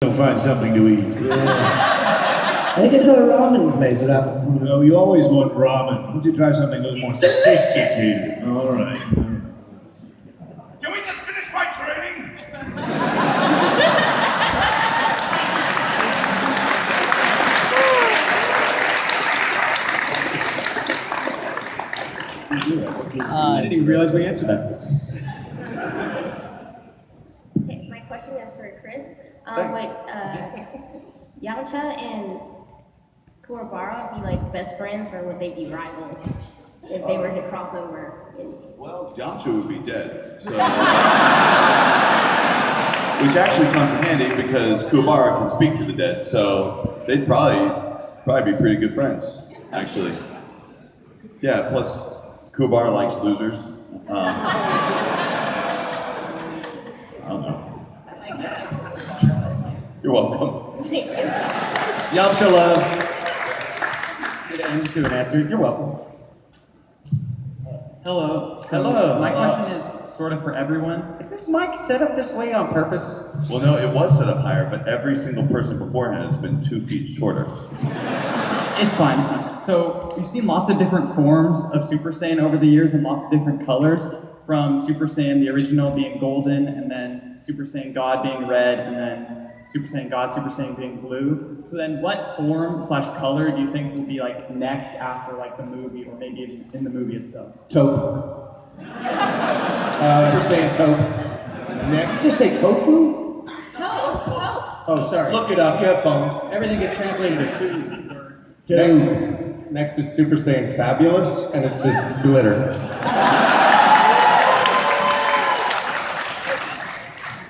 Go find something to eat. Yeah. I think I saw a ramen place without. No, you always want ramen. Why don't you try something a little more sophisticated? All right. Can we just finish my training? I didn't even realize we answered that. Okay, my question is for Chris. Would Yamcha and Kuwabara be like best friends, or would they be rivals if they were to cross over? Well, Yamcha would be dead, so... Which actually comes in handy because Kuwabara can speak to the dead, so they'd probably be pretty good friends, actually. Yeah, plus Kuwabara likes losers. I don't know. You're welcome. Yamcha love. Good end to an answer. You're welcome. Hello. So Hello. my question is sort of for everyone. Is this mic set up this way on purpose? Well, no, it was set up higher, but every single person beforehand has been 2 feet shorter. It's fine, it's fine. So we've seen lots of different forms of Super Saiyan over the years and lots of different colors, from Super Saiyan, the original, being golden, and then Super Saiyan God being red, and then Super Saiyan God, Super Saiyan being blue. So then what form / color do you think will be like next after like the movie, or maybe in the movie itself? Taupe. You're saying taupe. Next. Did you say tofu? Oh, sorry. Look it up. You have phones. Everything gets translated to food. Next is Super Saiyan Fabulous, and it's just glitter.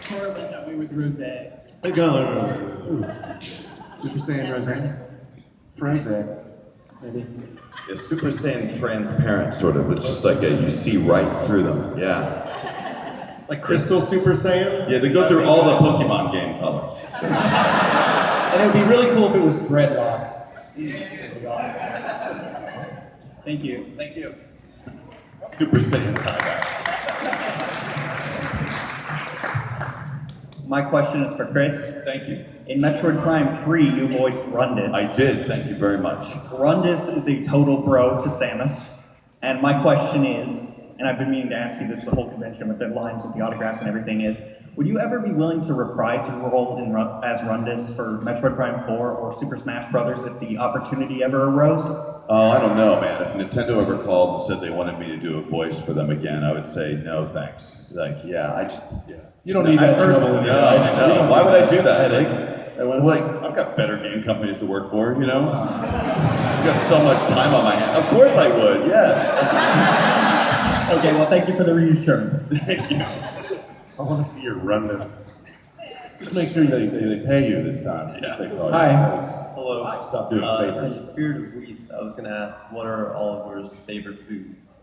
Sort of like that way with rosé. Super Saiyan Rose. Frozen. Maybe. Yeah, Super Saiyan transparent, sort of. It's just like you see right through them. Yeah. It's like Crystal Super Saiyan. Yeah, they go through all the Pokemon game colors. And it would be really cool if it was dreadlocks. Awesome. Thank you. Thank you. Super Saiyan tie-dye. My question is for Chris. Thank you. In Metroid Prime 3, you voiced Rundus. I did, thank you very much. Rundus is a total bro to Samus. And my question is, and I've been meaning to ask you this the whole convention with the lines with the autographs and everything is, would you ever be willing to reprise your role as Rundus for Metroid Prime 4 or Super Smash Bros. If the opportunity ever arose? Oh, I don't know, man. If Nintendo ever called and said they wanted me to do a voice for them again, I would say, no, thanks. Like, yeah. You don't need that trouble in your life. No. Why would I do that? Like, I've got better game companies to work for, you know? I've got so much time on my hands. Of course I would, yes. Okay, well, thank you for the reassurance. Thank you. I want to see your run this. Just make sure they pay you this time. Yeah. Hi. Hello. Stop doing In favors. the spirit of Reese, I was going to ask, what are Oliver's favorite foods?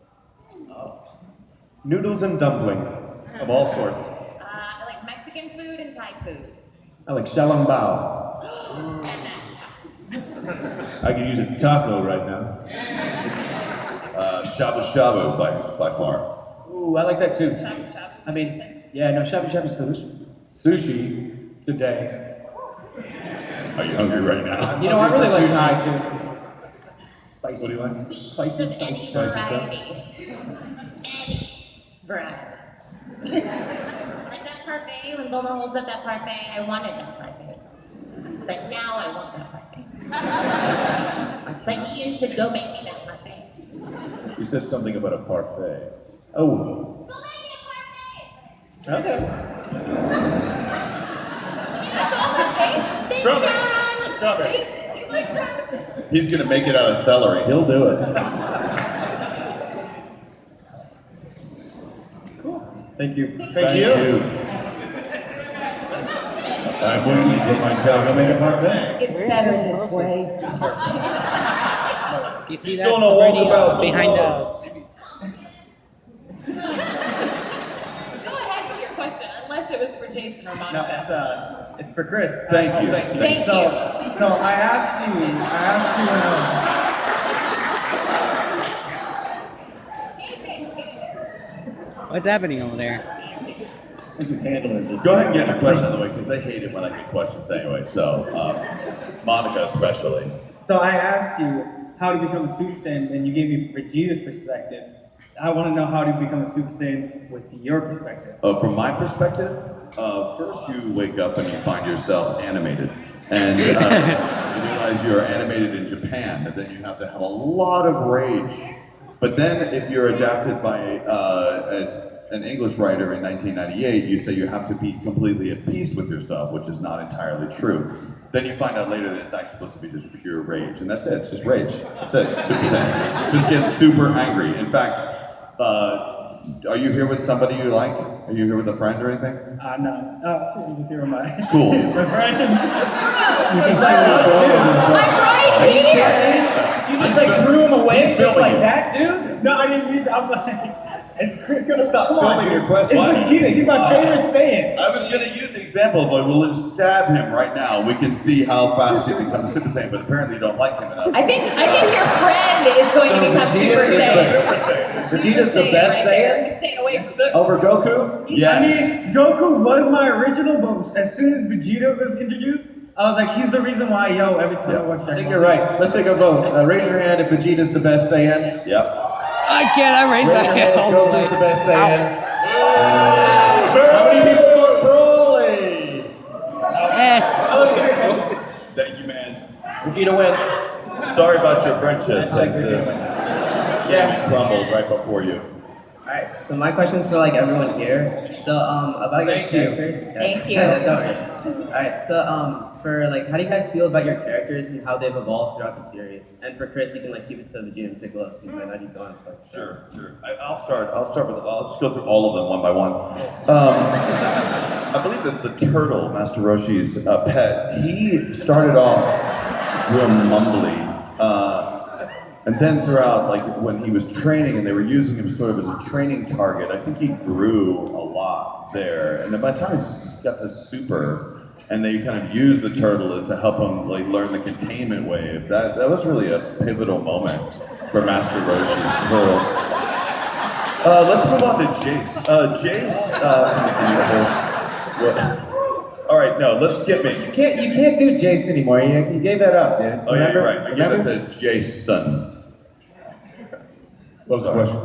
Noodles and dumplings of all sorts. I like Mexican food and Thai food. I like xiaolongbao. I could use a taco right now. Shabu Shabu by far. Ooh, I like that too. Shabu shabu. I mean, yeah, no, shabu shabu's delicious. Sushi today. Are you hungry right now? You know, I really like Thai too. What do you like? Spicy of any variety. Any variety. Like that parfait, when Bulma holds up that parfait, I wanted that parfait. But now I want that parfait. Like you should go make me that parfait. She said something about a parfait. Oh. Go make me a parfait! Okay. That's all it takes. Then Sharon, Strawberry. taste it, do my taxes. He's gonna make it out of celery. He'll do it. Thank you. Thank you. I'm waiting for my time to make a parfait. It's better this way. You see that? Still on a walkabout behind us. Go ahead with your question, unless it was for Jason or Monica. No, it's for Chris. Thank you. Thank you. Thank So I asked you when I was... Jason! What's happening over there? Just handle it. Just Go ahead and get your question out of the way, because they hate it when I get questions anyway, so, Monica especially. So I asked you how to become a Super Saiyan, and you gave me Vegeta's perspective. I want to know how to become a Super Saiyan with your perspective. From my perspective, first you wake up and you find yourself animated. And you realize you're animated in Japan, and then you have to have a lot of rage. But then if you're adapted by an English writer in 1998, you say you have to be completely at peace with yourself, which is not entirely true. Then you find out later that it's actually supposed to be just pure rage, and that's it, it's just rage. That's it, Super Saiyan. Just get super angry. In fact, are you here with somebody you like? Are you here with a friend or anything? No. I'm just here with my, Cool. my friend. You just like, I'm right here! you just like threw him away He's just filming like you. that, dude? No, I didn't mean to. I'm like, it's Chris. He's gonna stop Come on, filming dude. your question. It's Vegeta. He's my favorite Saiyan. I was gonna use the example, but we'll just stab him right now. We can see how fast you become a Super Saiyan, but apparently you don't like him enough. I think your friend is going to become Super Saiyan. Vegeta's the best Saiyan He's staying away from the. over Goku? Yes. I mean, Goku was my original boss. As soon as Vegeta was introduced, I was like, he's the reason why I yell every time I watch Dragon Ball. I think you're right. Let's take a vote. Raise your hand if Vegeta's the best Saiyan. Yep. I can't. I raised my Raise your hand hand if all the Goku's way. the best Saiyan. How many people vote Broly? Thank you, man. Vegeta wins. Sorry about your friendship. Hashtag Vegeta wins. Yeah. Crumbled right before you. Alright, so my question is for like everyone here. So about your characters. Thank you. Don't worry. Alright, so for like how do you guys feel about your characters and how they've evolved throughout the series? And for Chris, you can like keep it to Vegeta and Piccolo since I know you've gone first. Sure. I'll start with. I'll just go through all of them one by one. I believe that the turtle, Master Roshi's pet, he started off real mumbly. And then throughout, like when he was training and they were using him sort of as a training target, I think he grew a lot there. And then by the time he got to Super, and they kind of used the turtle to help him like learn the containment wave, that was really a pivotal moment for Master Roshi's turtle. Let's move on to Jace. Jace from the universe. All right, no, let's skip me. You can't do Jace anymore. You gave that up, dude. Oh yeah, you're right. I give Remember? it to Jason. What was the question?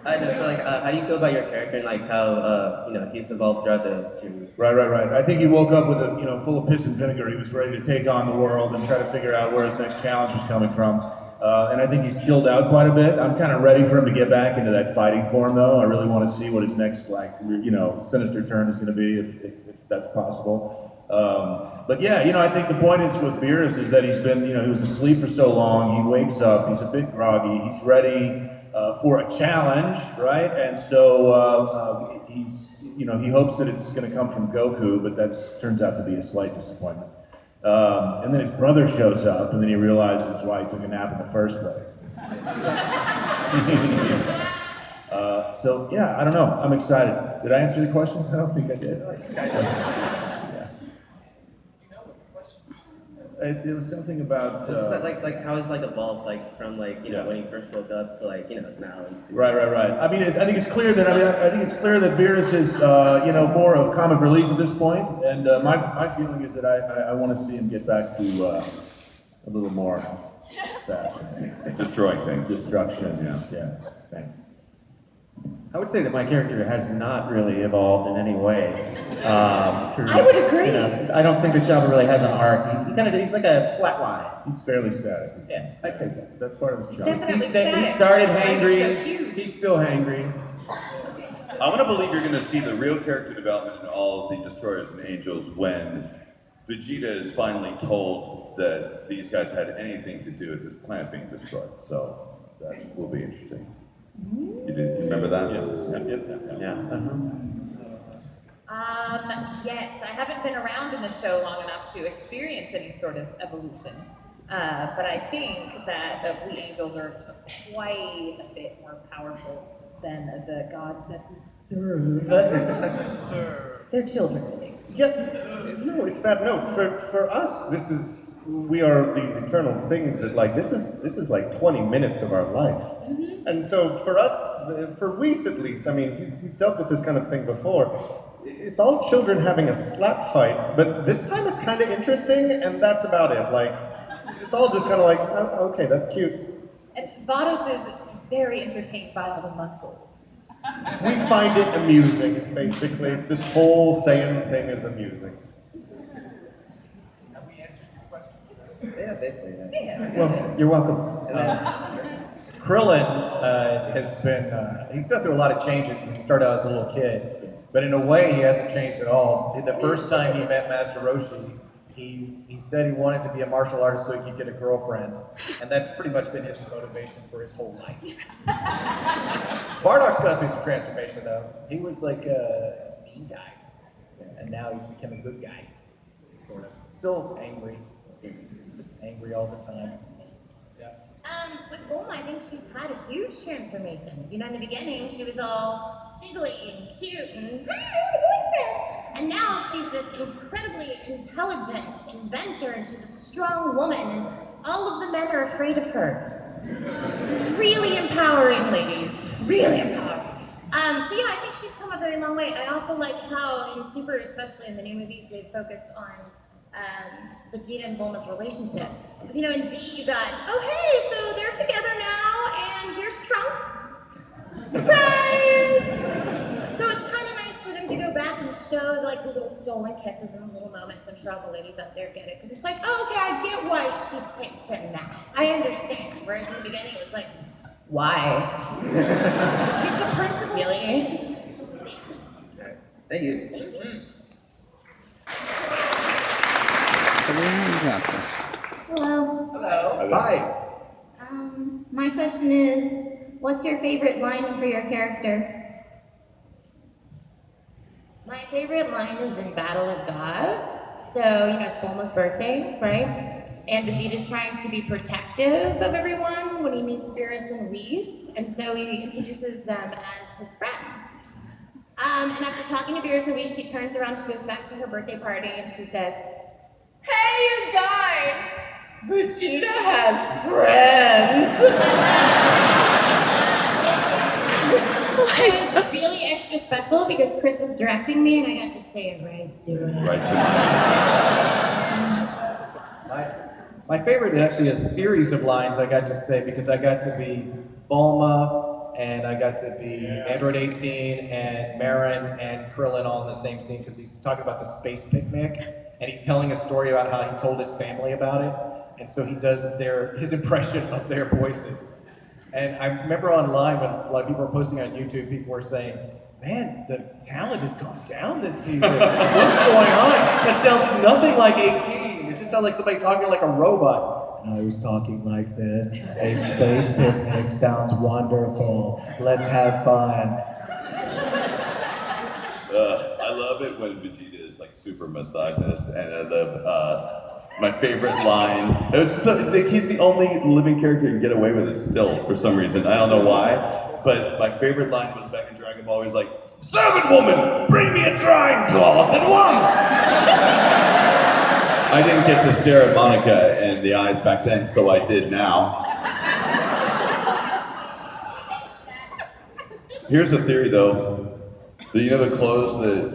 I know, so like how do you feel about your character and like how he's evolved throughout the series? Right. I think he woke up with a, full of piss and vinegar. He was ready to take on the world and try to figure out where his next challenge was coming from. And I think he's chilled out quite a bit. I'm kind of ready for him to get back into that fighting form, though. I really want to see what his next, sinister turn is going to be, if that's possible. But yeah, I think the point is with Burees is that he's been, he was asleep for so long. He wakes up, he's a bit groggy, he's ready for a challenge, right? And so he hopes that it's going to come from Goku, but that turns out to be a slight disappointment. And then his brother shows up, and then he realizes why he took a nap in the first place. So yeah, I don't know. I'm excited. Did I answer your question? I don't think I did. It was something about. So just like how it's like evolved from when he first woke up to now and Super. Right. I mean, I think it's clear that I think it's clear that Burees is more of comic relief at this point, and my feeling is that I want to see him get back to a little more fashion. Destroying things. Destruction. Yeah. Thanks. I would say that my character has not really evolved in any way. I would agree. I don't think that Chapme really has an arc. He's like a flat line. He's fairly static. Yeah, I'd say so. That's part of his charm. Definitely He static. started That's why he's so hangry. huge. He's still hangry. I want to believe you're going to see the real character development in all of the Destroyers and Angels when Vegeta is finally told that these guys had anything to do with his planet being destroyed. So that will be interesting. You remember that? Yeah. Yes, I haven't been around in the show long enough to experience any sort of evolution. But I think that we angels are quite a bit more powerful than the gods that we serve. They're children, really. Yeah, no, it's not. No, for us, we are these eternal things that this is like 20 minutes of our life. And so for us, for Whis at least, I mean, he's dealt with this kind of thing before. It's all children having a slap fight, but this time it's kind of interesting, and that's about it. Like, it's all just kind of like, oh, okay, that's cute. And Vados is very entertained by all the muscles. We find it amusing, basically. This whole Saiyan thing is amusing. Have we answered your questions? Yeah, basically. Yeah. Well, you're welcome. And then, Krillin has been, he's gone through a lot of changes since he started out as a little kid. But in a way, he hasn't changed at all. The first time he met Master Roshi, he said he wanted to be a martial artist so he could get a girlfriend. And that's pretty much been his motivation for his whole life. Bardock's gone through some transformation, though. He was like a mean guy. And now he's become a good guy, sort of. Still angry. Just angry all the time. With Bulma, I think she's had a huge transformation. You know, in the beginning, she was all jiggly and cute and, hi, I want a boyfriend. And now she's this incredibly intelligent inventor, and she's a strong woman, and all of the men are afraid of her. It's really empowering, ladies. Really empowering. So yeah, I think she's come a very long way. I also like how in Super, especially in the new movies, they've focused on Vegeta and Bulma's relationship. Because, you know, in Z, you got, oh, hey, so they're together now, and here's Trunks. Surprise! So it's kind of nice for them to go back and show, like, the little stolen kisses and the little moments. I'm sure all the ladies out there get it. Because it's like, oh, okay, I get why she picked him now. I understand. Whereas in the beginning, it was like, why? He's the principal. Really? thank you. Thank you. Hello. Hello. Hi. My question is, what's your favorite line for your character? My favorite line is in Battle of Gods. So, you know, it's Bulma's birthday, right? And Vegeta's trying to be protective of everyone when he meets Beerus and Whis, and so he introduces them as his friends. And after talking to Beerus and Whis, she turns around, she goes back to her birthday party, and she says, hey, you guys! Vegeta has friends! It was really extra special because Chris was directing me and I got to say it right to him. Right to My favorite is actually a series of lines I got to say because I got to be Bulma and I got to be Android 18 and Marin and Krillin all in the same scene because he's talking about the space picnic and he's telling a story about how he told his family about it. And so he does his impression of their voices. And I remember online when a lot of people were posting on YouTube, people were saying, man, the talent has gone down this season. What's going on? That sounds nothing like 18. It just sounds like somebody talking like a robot. And I was talking like this. A space picnic sounds wonderful. Let's have fun. I love it when Vegeta is like super misogynist, and I love my favorite line. It's like he's the only living character who can get away with it still for some reason. I don't know why, but my favorite line was back in Dragonball. He's like, "Servant woman, bring me a drying cloth at once." I didn't get to stare at Monica in the eyes back then, so I did now. Here's a theory though. You know the clothes that